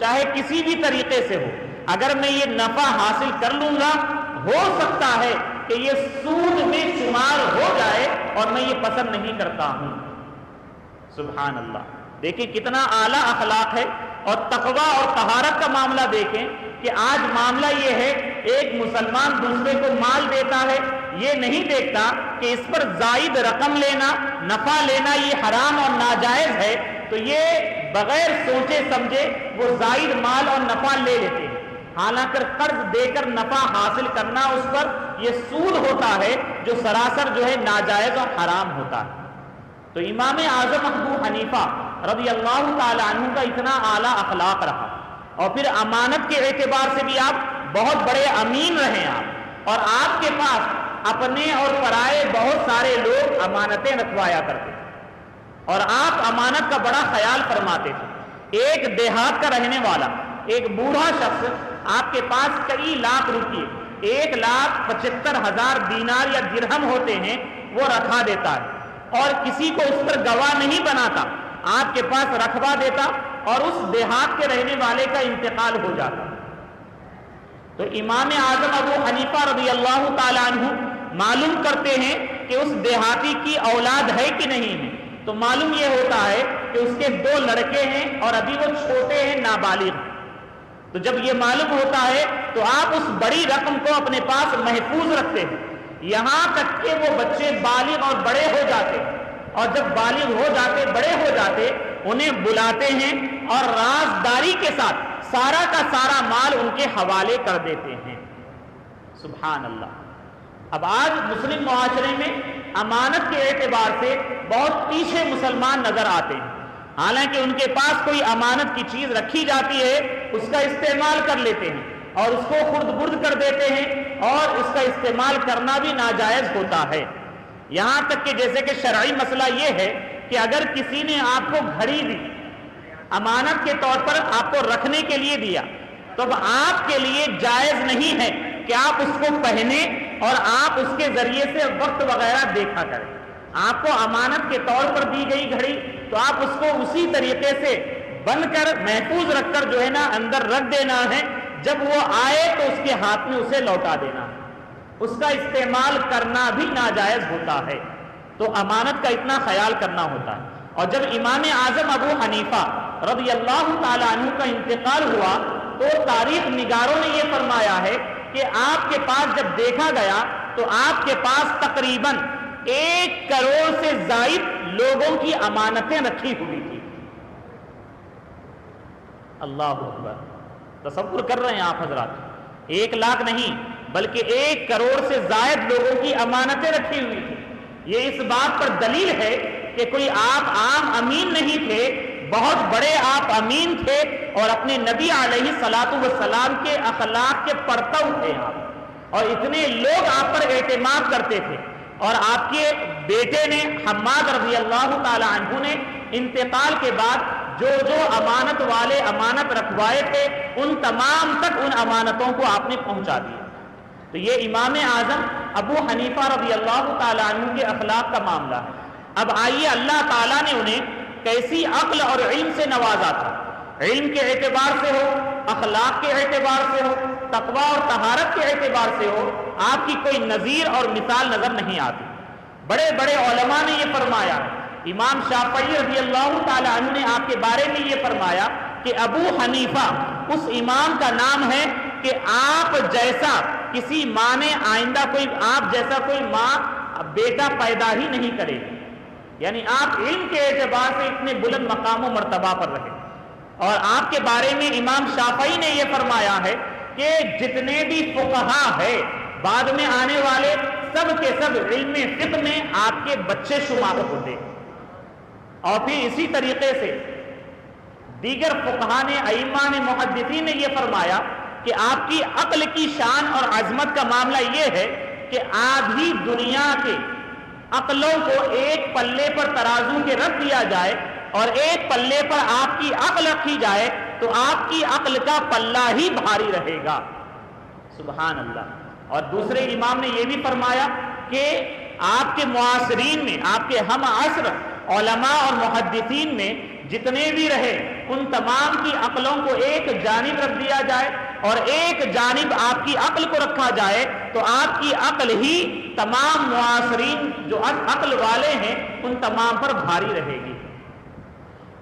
چاہے کسی بھی طریقے سے ہو۔ اگر میں یہ نفع حاصل کر لوں گا، ہو سکتا ہے کہ یہ سود میں شمار ہو جائے، اور میں یہ پسند نہیں کرتا ہوں۔ سبحان اللہ، دیکھیں کتنا اعلیٰ اخلاق ہے۔ اور تقوی اور طہارت کا معاملہ دیکھیں کہ آج معاملہ یہ ہے، ایک مسلمان دوسرے کو مال دیتا ہے، یہ نہیں دیکھتا کہ اس پر زائد رقم لینا، نفع لینا یہ حرام اور ناجائز ہے، تو یہ بغیر سوچے سمجھے وہ زائد مال اور نفع لے لیتے ہیں، حالانکہ قرض دے کر نفع حاصل کرنا اس پر یہ سود ہوتا ہے جو سراسر جو ہے ناجائز اور حرام ہوتا ہے۔ تو امام اعظم ابو حنیفہ رضی اللہ تعالی عنہ کا اتنا اعلیٰ اخلاق رہا، اور پھر امانت کے اعتبار سے بھی آپ بہت بڑے امین رہے آپ، اور آپ کے پاس اپنے اور پرائے بہت سارے لوگ امانتیں رکھوایا کرتے تھے، اور آپ امانت کا بڑا خیال فرماتے تھے۔ ایک دیہات کا رہنے والا ایک بوڑھا شخص آپ کے پاس کئی لاکھ روپئے، 1,75,000 دینار یا درہم ہوتے ہیں، وہ رکھا دیتا ہے، اور کسی کو اس پر گواہ نہیں بناتا، آپ کے پاس رکھوا دیتا، اور اس دیہات کے رہنے والے کا انتقال ہو جاتا۔ تو امام اعظم ابو حنیفہ رضی اللہ تعالی عنہ معلوم کرتے ہیں کہ اس دیہاتی کی اولاد ہے کہ نہیں ہے، تو معلوم یہ ہوتا ہے کہ اس کے 2 لڑکے ہیں اور ابھی وہ چھوٹے ہیں، نابالغ۔ تو جب یہ معلوم ہوتا ہے تو آپ اس بڑی رقم کو اپنے پاس محفوظ رکھتے ہیں یہاں تک کہ وہ بچے بالغ اور بڑے ہو جاتے، اور جب بالغ ہو جاتے، بڑے ہو جاتے، انہیں بلاتے ہیں اور رازداری کے ساتھ سارا کا سارا مال ان کے حوالے کر دیتے ہیں۔ سبحان اللہ۔ اب آج مسلم معاشرے میں امانت کے اعتبار سے بہت پیچھے مسلمان نظر آتے ہیں، حالانکہ ان کے پاس کوئی امانت کی چیز رکھی جاتی ہے، اس کا استعمال کر لیتے ہیں اور اس کو خرد برد کر دیتے ہیں، اور اس کا استعمال کرنا بھی ناجائز ہوتا ہے۔ یہاں تک کہ جیسے کہ شرعی مسئلہ یہ ہے کہ اگر کسی نے آپ کو گھڑی دی، امانت کے طور پر آپ کو رکھنے کے لیے دیا، تو اب آپ کے لیے جائز نہیں ہے کہ آپ اس کو پہنے اور آپ اس کے ذریعے سے وقت وغیرہ دیکھا کریں۔ آپ کو امانت کے طور پر دی گئی گھڑی، تو آپ اس کو اسی طریقے سے بند کر، محفوظ رکھ کر جو ہے نا اندر رکھ دینا ہے، جب وہ آئے تو اس کے ہاتھ میں اسے لوٹا دینا ہے۔ اس کا استعمال کرنا بھی ناجائز ہوتا ہے، تو امانت کا اتنا خیال کرنا ہوتا ہے۔ اور جب امام اعظم ابو حنیفہ رضی اللہ تعالیٰ عنہ کا انتقال ہوا تو تاریخ نگاروں نے یہ فرمایا ہے کہ آپ کے پاس جب دیکھا گیا تو آپ کے پاس تقریباً 1 کروڑ سے زائد لوگوں کی امانتیں رکھی ہوئی تھی۔ اللہ اکبر، تصور کر رہے ہیں آپ حضرات، 1 لاکھ نہیں بلکہ 1 کروڑ سے زائد لوگوں کی امانتیں رکھی ہوئی تھی۔ یہ اس بات پر دلیل ہے کہ کوئی آپ عام امین نہیں تھے، بہت بڑے آپ امین تھے، اور اپنے نبی علیہ الصلاۃ والسلام کے اخلاق کے پرتو تھے آپ، اور اتنے لوگ آپ پر اعتماد کرتے تھے۔ اور آپ کے بیٹے نے حماد رضی اللہ تعالی عنہ نے انتقال کے بعد جو جو امانت والے امانت رکھوائے تھے ان تمام تک ان امانتوں کو آپ نے پہنچا دیا۔ تو یہ امام اعظم ابو حنیفہ رضی اللہ تعالی عنہ کے اخلاق کا معاملہ ہے۔ اب آئیے اللہ تعالیٰ نے انہیں کیسی عقل اور علم سے نوازا تھا، علم کے اعتبار سے ہو، اخلاق کے اعتبار سے ہو، تقوی اور طہارت کے اعتبار سے ہو، آپ کی کوئی نظیر اور مثال نظر نہیں آتی۔ بڑے بڑے علماء نے یہ فرمایا، امام شافعی رضی اللہ تعالی عنہ نے آپ کے بارے میں یہ فرمایا کہ ابو حنیفہ اس امام کا نام ہے کہ آپ جیسا کسی ماں نے آئندہ کوئی، آپ جیسا کوئی ماں بیٹا پیدا ہی نہیں کرے گی۔ یعنی آپ علم کے اعتبار سے اتنے بلند مقام و مرتبہ پر رہے۔ اور آپ کے بارے میں امام شافعی نے یہ فرمایا ہے کہ جتنے بھی فقہاء ہیں بعد میں آنے والے، سب کے سب علم فقہ میں آپ کے بچے شمار ہوتے ہیں۔ اور پھر اسی طریقے سے دیگر فقہاء نے، ائمہ نے، محدثین نے یہ فرمایا کہ آپ کی عقل کی شان اور عظمت کا معاملہ یہ ہے کہ آدھی دنیا کے عقلوں کو ایک پلے پر ترازو کے رکھ دیا جائے اور ایک پلے پر آپ کی عقل رکھی جائے تو آپ کی عقل کا پلہ ہی بھاری رہے گا۔ سبحان اللہ۔ اور دوسرے امام نے یہ بھی فرمایا کہ آپ کے معاصرین میں، آپ کے ہم عصر علماء اور محدثین میں جتنے بھی رہے ان تمام کی عقلوں کو ایک جانب رکھ دیا جائے اور ایک جانب آپ کی عقل کو رکھا جائے تو آپ کی عقل ہی تمام معاصرین جو عقل والے ہیں ان تمام پر بھاری رہے گی۔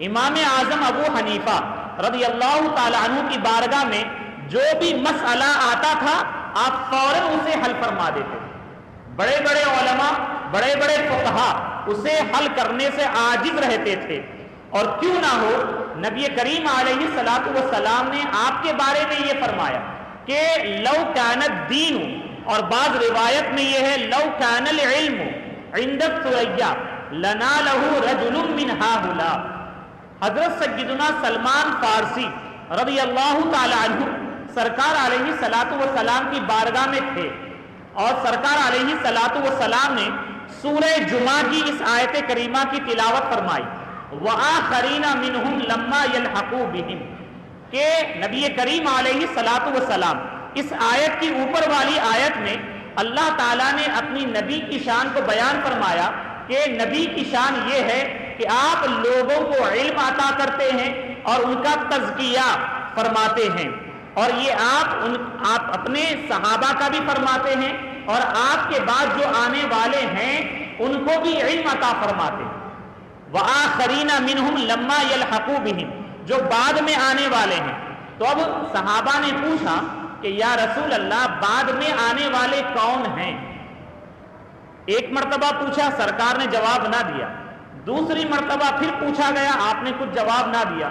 امام اعظم ابو حنیفہ رضی اللہ تعالی عنہ کی بارگاہ میں جو بھی مسئلہ آتا تھا آپ فوراً اسے حل فرما دیتے۔ بڑے بڑے علماء، بڑے بڑے فقہاء اسے حل کرنے سے عاجز رہتے تھے۔ اور کیوں نہ ہو، نبی کریم علیہ الصلوۃ والسلام نے آپ کے بارے میں یہ فرمایا کہ لو کان الدین، اور بعض روایت میں یہ ہے لو کان العلم عند الثریا لنالہ رجل من ہؤلاء۔ حضرت سیدنا سلمان فارسی رضی اللہ تعالی عنہ سرکار علیہ الصلوۃ والسلام کی بارگاہ میں تھے، اور سرکار علیہ الصلوۃ والسلام نے سورہ جمعہ کی اس آیت کریمہ کی تلاوت فرمائی، وآخرین منہم لما یلحقوا بہم، کہ نبی کریم علیہ الصلوۃ والسلام اس آیت کی اوپر والی آیت میں اللہ تعالیٰ نے اپنی نبی کی شان کو بیان فرمایا کہ نبی کی شان یہ ہے کہ آپ لوگوں کو علم عطا کرتے ہیں اور ان کا تزکیہ فرماتے ہیں، اور یہ آپ اپنے صحابہ کا بھی فرماتے ہیں اور آپ کے بعد جو آنے والے ہیں ان کو بھی علم عطا فرماتے ہیں۔ وآخرین منہم لما یلحقوا بہم، جو بعد میں آنے والے ہیں۔ تو اب صحابہ نے پوچھا کہ یا رسول اللہ بعد میں آنے والے کون ہیں؟ ایک مرتبہ پوچھا، سرکار نے جواب نہ دیا۔ دوسری مرتبہ پھر پوچھا گیا، آپ نے کچھ جواب نہ دیا۔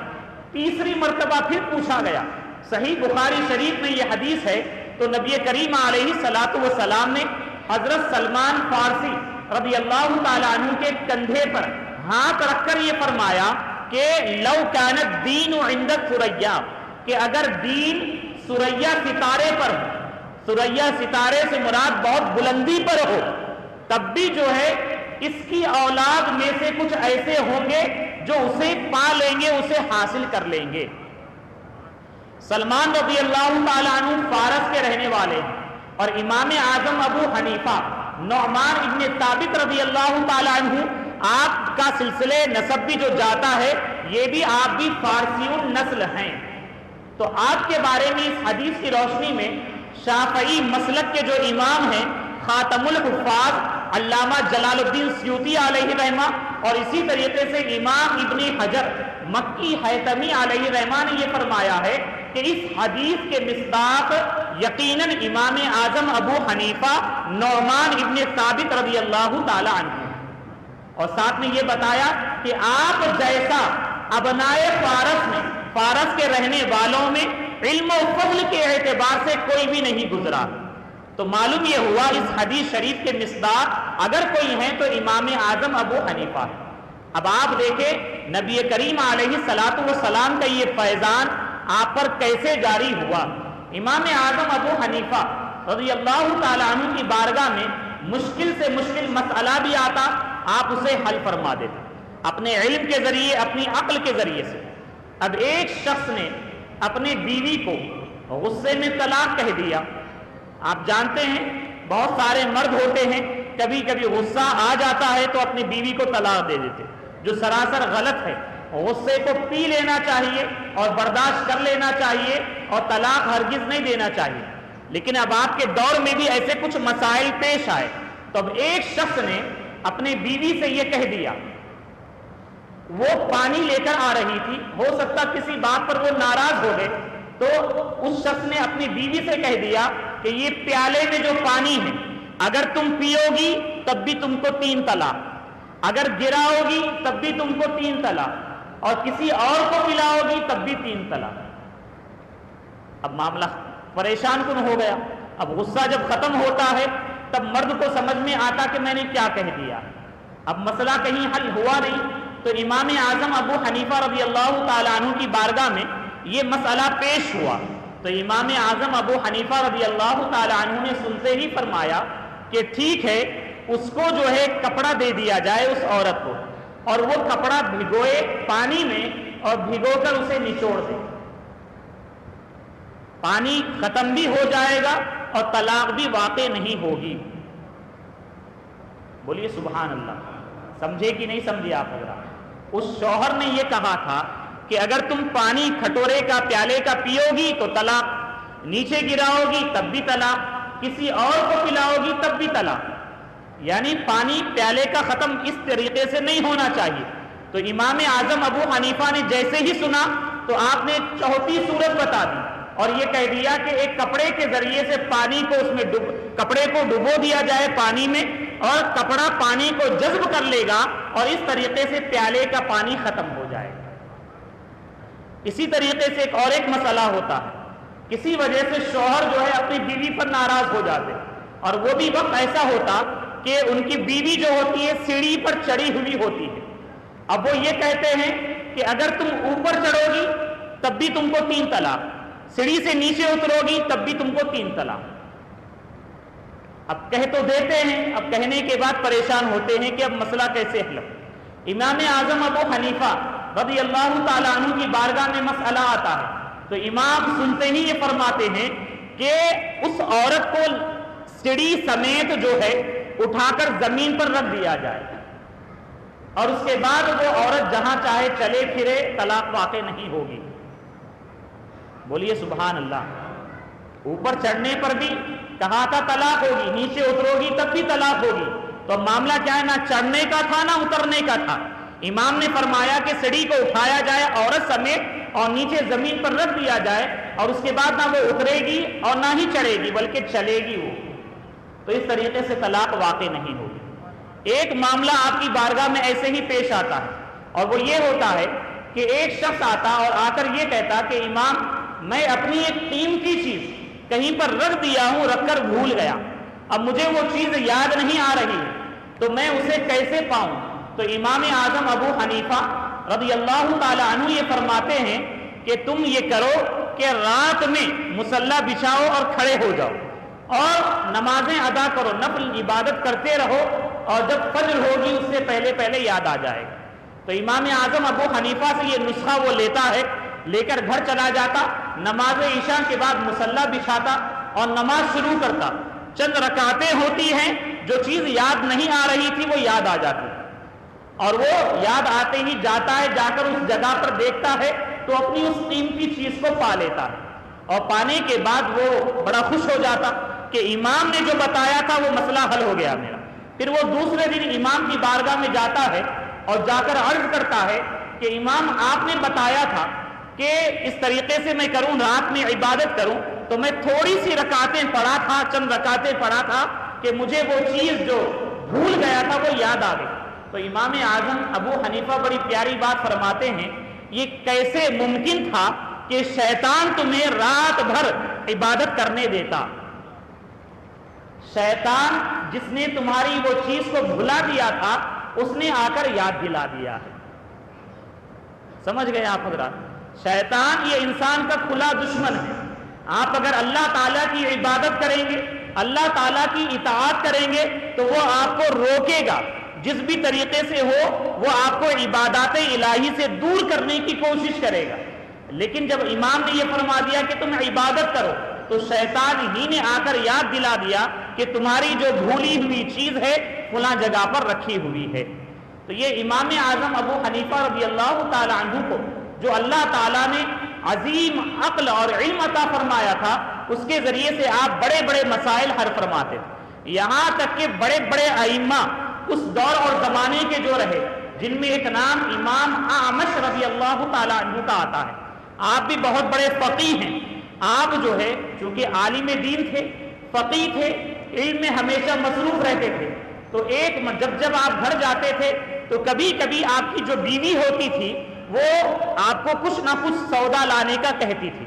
تیسری مرتبہ پھر پوچھا گیا۔ صحیح بخاری شریف میں یہ حدیث ہے۔ تو نبی کریم علیہ الصلاۃ والسلام نے حضرت سلمان فارسی رضی اللہ تعالی عنہ کے کندھے پر ہاتھ رکھ کر یہ فرمایا کہ لو کان الدین عند ثریا، کہ اگر دین ثریا ستارے پر ہو، ثریا ستارے سے مراد بہت بلندی پر ہو، تب بھی جو ہے اس کی اولاد میں سے کچھ ایسے ہوں گے جو اسے پا لیں گے، اسے حاصل کر لیں گے۔ سلمان رضی اللہ تعالیٰ عنہ فارس کے رہنے والے ہیں، اور امام اعظم ابو حنیفہ نعمان ابن ثابت رضی اللہ تعالیٰ عنہ، آپ کا سلسلے نسب بھی جو جاتا ہے، یہ بھی آپ بھی فارسی النسل ہیں۔ تو آپ کے بارے میں اس حدیث کی روشنی میں شافعی مسلک کے جو امام ہیں، خاتم الحفاظ علامہ جلال الدین سیوطی علیہ رحمہ، اور اسی طریقے سے امام ابن حجر مکی حیثمی علیہ رحمہ نے یہ فرمایا ہے کہ اس حدیث کے مصداق یقیناً امام اعظم ابو حنیفہ نعمان ابن ثابت رضی اللہ تعالی عنہ، اور ساتھ میں یہ بتایا کہ آپ جیسا ابنائے فارس میں، فارس کے رہنے والوں میں علم و فضل کے اعتبار سے کوئی بھی نہیں گزرا۔ تو معلوم یہ ہوا اس حدیث شریف کے مصداق اگر کوئی ہیں تو امام اعظم ابو حنیفہ ہے۔ اب آپ دیکھیں نبی کریم علیہ الصلاۃ والسلام کا یہ فیضان آپ پر کیسے جاری ہوا۔ امام اعظم ابو حنیفہ رضی اللہ تعالی عنہ کی بارگاہ میں مشکل سے مشکل مسئلہ بھی آتا، آپ اسے حل فرما دیتے اپنے علم کے ذریعے، اپنی عقل کے ذریعے سے۔ اب ایک شخص نے اپنے بیوی کو غصے میں طلاق کہہ دیا۔ آپ جانتے ہیں بہت سارے مرد ہوتے ہیں، کبھی کبھی غصہ آ جاتا ہے تو اپنی بیوی کو طلاق دے دیتے، جو سراسر غلط ہے۔ غصے کو پی لینا چاہیے اور برداشت کر لینا چاہیے، اور طلاق ہرگز نہیں دینا چاہیے۔ لیکن اب آپ کے دور میں بھی ایسے کچھ مسائل پیش آئے، تو اب ایک شخص نے اپنی بیوی سے یہ کہہ دیا، وہ پانی لے کر آ رہی تھی، ہو سکتا کسی بات پر وہ ناراض ہو گئے، تو اس شخص نے اپنی بیوی سے کہہ دیا کہ یہ پیالے میں جو پانی ہے اگر تم پیو گی تب بھی تم کو 3 طلاق، اگر گراؤ گی تب بھی تم کو 3 طلاق، اور کسی اور کو پلاؤ گی تب بھی 3 طلاق۔ اب معاملہ پریشان کن ہو گیا۔ اب غصہ جب ختم ہوتا ہے تب مرد کو سمجھ میں آتا کہ میں نے کیا کہہ دیا۔ اب مسئلہ کہیں حل ہوا نہیں، تو امام اعظم ابو حنیفہ رضی اللہ تعالیٰ عنہ کی بارگاہ میں یہ مسئلہ پیش ہوا۔ تو امام اعظم ابو حنیفہ رضی اللہ تعالیٰ عنہ نے سنتے ہی فرمایا کہ ٹھیک ہے، اس کو جو ہے کپڑا دے دیا جائے اس عورت کو، اور وہ کپڑا بھگوئے پانی میں اور بھگو کر اسے نچوڑ دے، پانی ختم بھی ہو جائے گا اور طلاق بھی واقع نہیں ہوگی۔ بولیے سبحان اللہ۔ سمجھے کہ نہیں سمجھے آپ حضرات؟ اس شوہر نے یہ کہا تھا کہ اگر تم پانی کھٹورے کا، پیالے کا پیو گی تو طلاق، نیچے گراؤ گی تب بھی طلاق، کسی اور کو پلاؤ گی تب بھی طلاق، یعنی پانی پیالے کا ختم اس طریقے سے نہیں ہونا چاہیے۔ تو امام اعظم ابو حنیفہ نے جیسے ہی سنا تو آپ نے چوتھی صورت بتا دی، اور یہ کہہ دیا کہ ایک کپڑے کے ذریعے سے پانی کو اس میں کپڑے کو ڈبو دیا جائے پانی میں، اور کپڑا پانی کو جذب کر لے گا، اور اس طریقے سے پیالے کا پانی ختم ہو جائے گا۔ اسی طریقے سے ایک مسئلہ ہوتا ہے، کسی وجہ سے شوہر جو ہے اپنی بیوی پر ناراض ہو جاتے، اور وہ بھی وقت ایسا ہوتا کہ ان کی بیوی جو ہوتی ہے سیڑھی پر چڑھی ہوئی ہوتی ہے۔ اب وہ یہ کہتے ہیں کہ اگر تم اوپر چڑھو گی تب بھی تم کو 3 طلاق، سیڑھی سے نیچے اترو گی تب بھی تم کو 3 طلاق۔ اب کہہ تو دیتے ہیں، اب کہنے کے بعد پریشان ہوتے ہیں کہ اب مسئلہ کیسے حل ہو۔ امام اعظم ابو حنیفہ رضی اللہ تعالیٰ عنہ کی بارگاہ میں مسئلہ آتا ہے، تو امام سنتے ہی یہ فرماتے ہیں کہ اس عورت کو سیڑھی سمیت جو ہے اٹھا کر زمین پر رکھ دیا جائے، اور اس کے بعد وہ عورت جہاں چاہے چلے پھرے، طلاق واقع نہیں ہوگی۔ بولیے سبحان اللہ۔ اوپر چڑھنے پر بھی کہا تھا طلاق ہوگی، نیچے اترو گی تب بھی طلاق ہوگی۔ تو معاملہ کیا ہے، نہ چڑھنے کا تھا نہ اترنے کا تھا، امام نے فرمایا کہ سیڑھی کو اٹھایا جائے عورت سمیت اور نیچے زمین پر رکھ دیا جائے، اور اس کے بعد نہ وہ اترے گی اور نہ ہی چڑھے گی بلکہ چلے گی وہ، تو اس طریقے سے طلاق واقع نہیں ہوگی۔ ایک معاملہ آپ کی بارگاہ میں ایسے ہی پیش آتا ہے، اور وہ یہ ہوتا ہے کہ ایک شخص آتا اور آ کر یہ کہتا کہ امام میں اپنی ایک قیمتی چیز کہیں پر رکھ دیا ہوں، رکھ کر بھول گیا، اب مجھے وہ چیز یاد نہیں آ رہی ہے تو میں اسے کیسے پاؤں؟ تو امام اعظم ابو حنیفہ رضی اللہ تعالی عنہ یہ فرماتے ہیں کہ تم یہ کرو کہ رات میں مصلی بچھاؤ اور کھڑے ہو جاؤ اور نمازیں ادا کرو، نفل عبادت کرتے رہو، اور جب فجر ہوگی اس سے پہلے پہلے یاد آ جائے گا۔ تو امام اعظم ابو حنیفہ سے یہ نسخہ وہ لیتا ہے، لے کر گھر چلا جاتا، نماز عشاء کے بعد مصلی بچھاتا اور نماز شروع کرتا، چند رکعتیں ہوتی ہیں، جو چیز یاد نہیں آ رہی تھی وہ یاد آ جاتی، اور وہ یاد آتے ہی جاتا ہے، جا کر اس جگہ پر دیکھتا ہے تو اپنی اس قیمتی چیز کو پا لیتا ہے، اور پانے کے بعد وہ بڑا خوش ہو جاتا کہ امام نے جو بتایا تھا وہ مسئلہ حل ہو گیا میرا۔ پھر وہ دوسرے دن امام کی بارگاہ میں جاتا ہے اور جا کر عرض کرتا ہے کہ امام آپ نے بتایا تھا کہ اس طریقے سے میں کروں، رات میں عبادت کروں، تو میں تھوڑی سی رکعتیں پڑھا تھا، چند رکعتیں پڑھا تھا کہ مجھے وہ چیز جو بھول گیا تھا وہ یاد آ گئی۔ تو امام اعظم ابو حنیفہ بڑی پیاری بات فرماتے ہیں، یہ کیسے ممکن تھا کہ شیطان تمہیں رات بھر عبادت کرنے دیتا؟ شیطان جس نے تمہاری وہ چیز کو بھلا دیا تھا اس نے آ کر یاد دلا دیا ہے۔ سمجھ گئے آپ حضرات؟ شیطان یہ انسان کا کھلا دشمن ہے۔ آپ اگر اللہ تعالیٰ کی عبادت کریں گے، اللہ تعالیٰ کی اطاعت کریں گے تو وہ آپ کو روکے گا، جس بھی طریقے سے ہو وہ آپ کو عبادات الہی سے دور کرنے کی کوشش کرے گا۔ لیکن جب امام نے یہ فرما دیا کہ تم عبادت کرو تو شیطان ہی نے آ کر یاد دلا دیا کہ تمہاری جو بھولی ہوئی چیز ہے فلاں جگہ پر رکھی ہوئی ہے۔ تو یہ امام اعظم ابو حنیفہ رضی اللہ تعالی عنہ کو جو اللہ تعالیٰ نے عظیم عقل اور علم عطا فرمایا تھا، اس کے ذریعے سے آپ بڑے بڑے مسائل حل فرماتے تھے، یہاں تک کہ بڑے بڑے ائمہ اس دور اور زمانے کے جو رہے، جن میں ایک نام امام اعمش رضی اللہ تعالی عنہ کا آتا ہے۔ آپ بھی بہت بڑے فقیہ ہیں، آپ جو ہے چونکہ عالم دین تھے، فقیہ تھے، علم میں ہمیشہ مصروف رہتے تھے، تو جب آپ گھر جاتے تھے تو کبھی کبھی آپ کی جو بیوی ہوتی تھی وہ آپ کو کچھ نہ کچھ سودا لانے کا کہتی تھی۔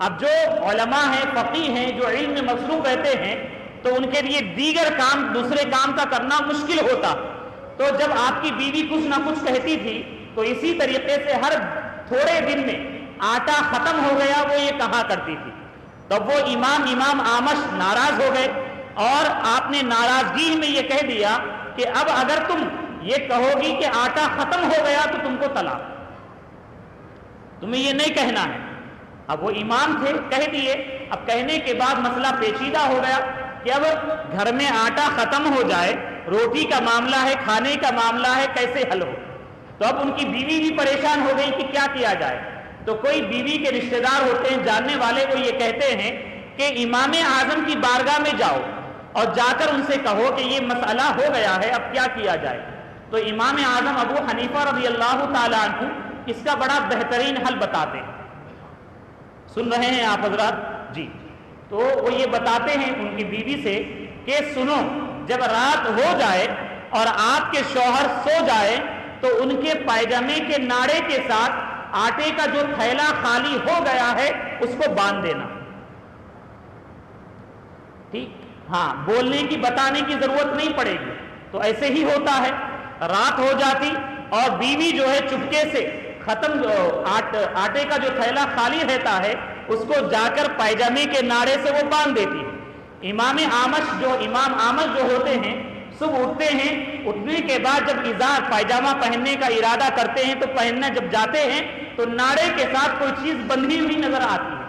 اب جو علماء ہیں، فقیہ ہیں، جو علم میں مصروف رہتے ہیں، تو ان کے لیے دیگر کام، دوسرے کام کا کرنا مشکل ہوتا، تو جب آپ کی بیوی کچھ نہ کچھ کہتی تھی تو اسی طریقے سے ہر تھوڑے دن میں آٹا ختم ہو گیا وہ یہ کہا کرتی تھی۔ تب وہ امام اعمش ناراض ہو گئے اور آپ نے ناراضگی میں یہ کہہ دیا کہ اب اگر تم یہ کہو گی کہ آٹا ختم ہو گیا تو تم کو طلاق، تمہیں یہ نہیں کہنا ہے۔ اب وہ امام تھے، کہہ دیے، اب کہنے کے بعد مسئلہ پیچیدہ ہو گیا کہ اب گھر میں آٹا ختم ہو جائے، روٹی کا معاملہ ہے، کھانے کا معاملہ ہے، کیسے حل ہو؟ تو اب ان کی بیوی بھی پریشان ہو گئی کہ کیا کیا جائے۔ تو کوئی بیوی کے رشتہ دار ہوتے ہیں، جاننے والے کو یہ کہتے ہیں کہ امام اعظم کی بارگاہ میں جاؤ اور جا کر ان سے کہو کہ یہ مسئلہ ہو گیا ہے، اب کیا کیا جائے۔ تو امام اعظم ابو حنیفہ رضی اللہ تعالی عنہ اس کا بڑا بہترین حل بتاتے ہیں۔ سن رہے ہیں آپ حضرات؟ جی۔ تو وہ یہ بتاتے ہیں ان کی بیوی سے کہ سنو، جب رات ہو جائے اور آپ کے شوہر سو جائے تو ان کے پائجامے کے ناڑے کے ساتھ آٹے کا جو تھیلا خالی ہو گیا ہے اس کو باندھ دینا۔ ٹھیک؟ ہاں، بولنے کی، بتانے کی ضرورت نہیں پڑے گی۔ تو ایسے ہی ہوتا ہے، رات ہو جاتی اور بیوی جو ہے چپکے سے آٹے کا جو تھیلا خالی رہتا ہے اس کو جا کر پائجامے کے ناڑے سے وہ باندھ دیتی ہے۔ امام اعمش جو ہوتے ہیں، صبح اٹھتے ہیں، اٹھنے کے بعد جب ازار پائجامہ پہننے کا ارادہ کرتے ہیں تو پہننا جب جاتے ہیں تو ناڑے کے ساتھ کوئی چیز بندھی ہوئی نظر آتی ہے۔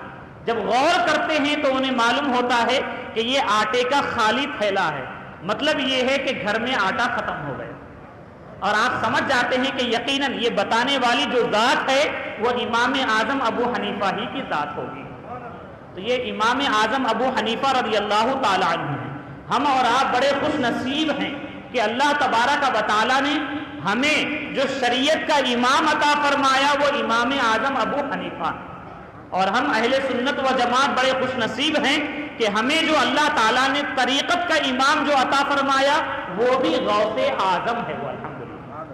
جب غور کرتے ہیں تو انہیں معلوم ہوتا ہے کہ یہ آٹے کا خالی تھیلا ہے، مطلب یہ ہے کہ گھر میں آٹا ختم ہو گیا، اور آپ سمجھ جاتے ہیں کہ یقیناً یہ بتانے والی جو ذات ہے وہ امام اعظم ابو حنیفہ ہی کی ذات ہوگی۔ تو یہ امام اعظم ابو حنیفہ رضی اللہ تعالی عنہ ہیں۔ ہم اور آپ بڑے خوش نصیب ہیں کہ اللہ تبارک و تعالیٰ نے ہمیں جو شریعت کا امام عطا فرمایا وہ امام اعظم ابو حنیفہ، اور ہم اہل سنت و جماعت بڑے خوش نصیب ہیں کہ ہمیں جو اللہ تعالیٰ نے طریقت کا امام جو عطا فرمایا وہ بھی غوث اعظم ہے، وہ الحمدللہ۔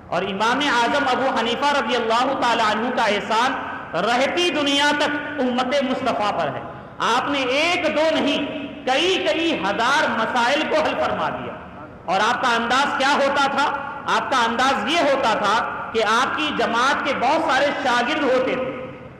اور امام اعظم ابو حنیفہ رضی اللہ تعالی عنہ کا احسان رہتی دنیا تک امت مصطفیٰ پر ہے، آپ نے ایک دو نہیں کئی ہزار مسائل کو حل فرما دیا۔ اور آپ کا انداز کیا ہوتا تھا؟ آپ کا انداز یہ ہوتا تھا کہ آپ کی جماعت کے بہت سارے شاگرد ہوتے تھے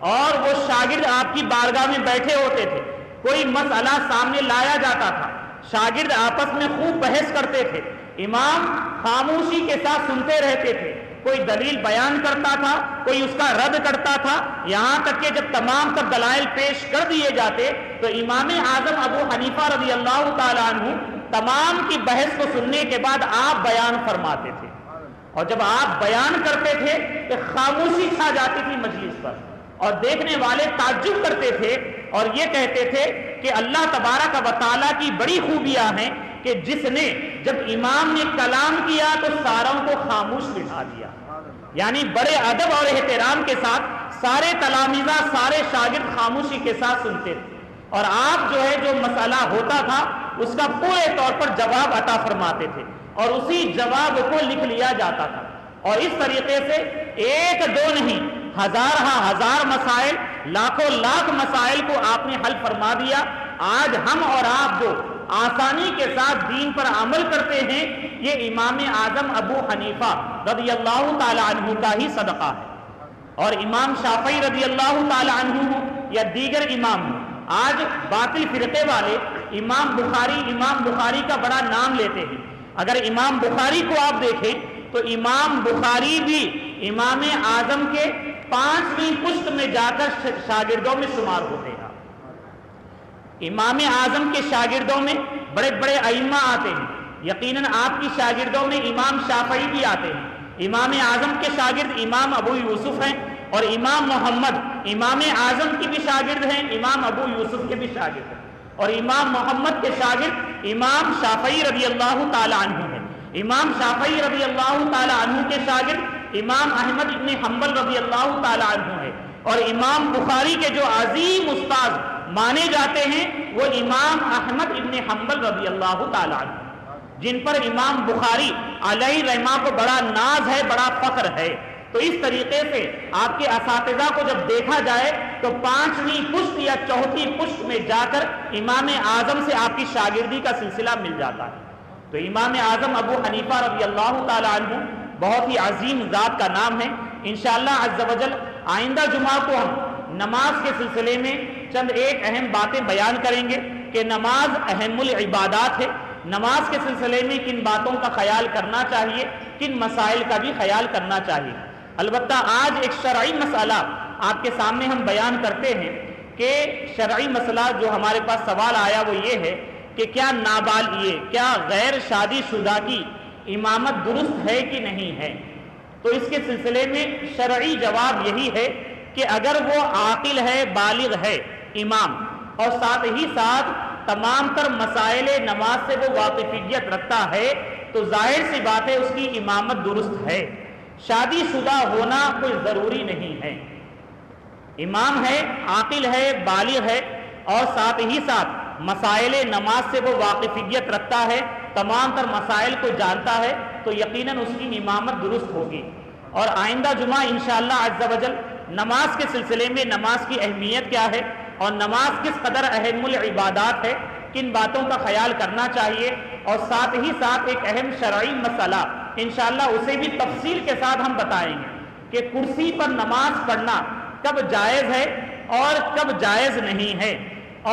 اور وہ شاگرد آپ کی بارگاہ میں بیٹھے ہوتے تھے، کوئی مسئلہ سامنے لایا جاتا تھا، شاگرد آپس میں خوب بحث کرتے تھے، امام خاموشی کے ساتھ سنتے رہتے تھے، کوئی دلیل بیان کرتا تھا، کوئی اس کا رد کرتا تھا، یہاں تک کہ جب تمام تر دلائل پیش کر دیے جاتے تو امام اعظم ابو حنیفہ رضی اللہ تعالی عنہ تمام کی بحث کو سننے کے بعد آپ بیان فرماتے تھے، اور جب آپ بیان کرتے تھے تو خاموشی چھا جاتی تھی مجلس پر، اور دیکھنے والے تعجب کرتے تھے اور یہ کہتے تھے کہ اللہ تبارک و تعالیٰ کی بڑی خوبیاں ہیں کہ جس نے جب امام نے کلام کیا تو ساروں کو خاموش بٹھا دیا، یعنی بڑے ادب اور احترام کے ساتھ سارے تلامذہ سارے شاگرد خاموشی کے ساتھ سنتے تھے، اور آپ جو ہے جو مسئلہ ہوتا تھا اس کا پورے طور پر جواب عطا فرماتے تھے اور اسی جواب کو لکھ لیا جاتا تھا، اور اس طریقے سے ایک دو نہیں ہزار مسائل، لاکھوں لاکھ مسائل کو آپ نے حل فرما دیا۔ آج ہم اور آپ جو آسانی کے ساتھ دین پر عمل کرتے ہیں یہ امام اعظم ابو حنیفہ رضی اللہ تعالی عنہ کا ہی صدقہ ہے، اور امام شافعی رضی اللہ تعالی عنہ ہو یا دیگر امام ہو، آج باطل فرقے والے امام بخاری کا بڑا نام لیتے ہیں، اگر امام بخاری کو آپ دیکھیں تو امام بخاری بھی امام اعظم کے 5ویں پشت میں جا کر شاگردوں میں شمار ہوتے ہیں۔ امام اعظم کے شاگردوں میں بڑے بڑے ائمہ آتے ہیں، یقیناً آپ کی شاگردوں میں امام شافعی بھی آتے ہیں، امام اعظم کے شاگرد امام ابو یوسف ہیں، اور امام محمد امام اعظم کی بھی شاگرد ہیں، امام ابو یوسف کے بھی شاگرد ہیں، اور امام محمد کے شاگرد امام شافعی رضی اللہ تعالی عنہ ہیں، امام شافعی رضی اللہ تعالی عنہ کے شاگرد امام احمد ابن حنبل رضی اللہ تعالی عنہ ہے، اور امام بخاری کے جو عظیم استاد مانے جاتے ہیں وہ امام احمد ابن حنبل رضی اللہ تعالی عنہ، جن پر امام بخاری علیہ رحمہ کو بڑا ناز ہے، بڑا فخر ہے۔ تو اس طریقے سے آپ کے اساتذہ کو جب دیکھا جائے تو 5ویں پشت یا 4تھی پشت میں جا کر امام اعظم سے آپ کی شاگردی کا سلسلہ مل جاتا ہے۔ تو امام اعظم ابو حنیفہ رضی اللہ تعالی عنہ بہت ہی عظیم ذات کا نام ہے۔ انشاءاللہ عز و جل آئندہ جمعہ کو ہم نماز کے سلسلے میں چند ایک اہم باتیں بیان کریں گے کہ نماز اہم العبادات ہے، نماز کے سلسلے میں کن باتوں کا خیال کرنا چاہیے، کن مسائل کا بھی خیال کرنا چاہیے۔ البتہ آج ایک شرعی مسئلہ آپ کے سامنے ہم بیان کرتے ہیں کہ شرعی مسئلہ جو ہمارے پاس سوال آیا وہ یہ ہے کہ کیا غیر شادی شدہ کی امامت درست ہے کہ نہیں ہے؟ تو اس کے سلسلے میں شرعی جواب یہی ہے کہ اگر وہ عاقل ہے، بالغ ہے امام، اور ساتھ ہی ساتھ تمام تر مسائل نماز سے وہ واقفیت رکھتا ہے تو ظاہر سی بات ہے اس کی امامت درست ہے۔ شادی شدہ ہونا کوئی ضروری نہیں ہے، امام ہے، عاقل ہے، بالغ ہے، اور ساتھ ہی ساتھ مسائل نماز سے وہ واقفیت رکھتا ہے، تمام تر مسائل کو جانتا ہے تو یقیناً اس کی امامت درست ہوگی۔ اور آئندہ جمعہ انشاءاللہ عز و جل نماز کے سلسلے میں نماز کی اہمیت کیا ہے اور نماز کس قدر اہم العبادات ہے، کن باتوں کا خیال کرنا چاہیے، اور ساتھ ہی ساتھ ایک اہم شرعی مسئلہ انشاءاللہ اسے بھی تفصیل کے ساتھ ہم بتائیں گے کہ کرسی پر نماز پڑھنا کب جائز ہے اور کب جائز نہیں ہے،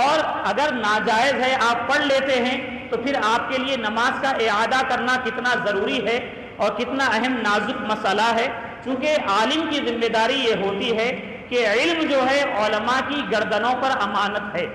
اور اگر ناجائز ہے آپ پڑھ لیتے ہیں تو پھر آپ کے لیے نماز کا اعادہ کرنا کتنا ضروری ہے اور کتنا اہم نازک مسئلہ ہے، چونکہ عالم کی ذمہ داری یہ ہوتی ہے کہ علم جو ہے علماء کی گردنوں پر امانت ہے،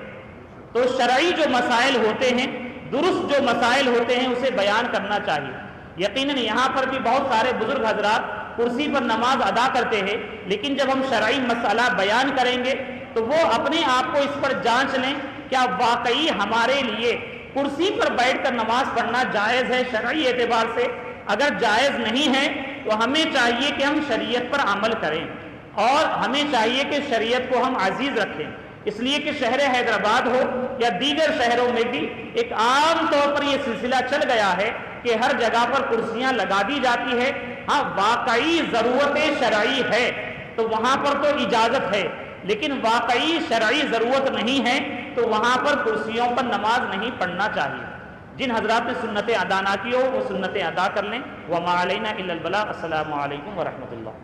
تو شرعی جو مسائل ہوتے ہیں، درست جو مسائل ہوتے ہیں اسے بیان کرنا چاہیے۔ یقیناً یہاں پر بھی بہت سارے بزرگ حضرات کرسی پر نماز ادا کرتے ہیں، لیکن جب ہم شرعی مسئلہ بیان کریں گے تو وہ اپنے آپ کو اس پر جانچ لیں کیا واقعی ہمارے لیے کرسی پر بیٹھ کر نماز پڑھنا جائز ہے شرعی اعتبار سے۔ اگر جائز نہیں ہے تو ہمیں چاہیے کہ ہم شریعت پر عمل کریں اور ہمیں چاہیے کہ شریعت کو ہم عزیز رکھیں، اس لیے کہ شہر حیدرآباد ہو یا دیگر شہروں میں بھی ایک عام طور پر یہ سلسلہ چل گیا ہے کہ ہر جگہ پر کرسیاں لگا دی جاتی ہے۔ ہاں واقعی ضرورت شرعی ہے تو وہاں پر تو اجازت ہے، لیکن واقعی شرعی ضرورت نہیں ہے تو وہاں پر کرسیوں پر نماز نہیں پڑھنا چاہیے۔ جن حضرات نے سنتیں ادا نہ کی ہو وہ سنتیں ادا کر لیں۔ وما علینا الا البلاغ۔ السلام علیکم ورحمۃ اللہ۔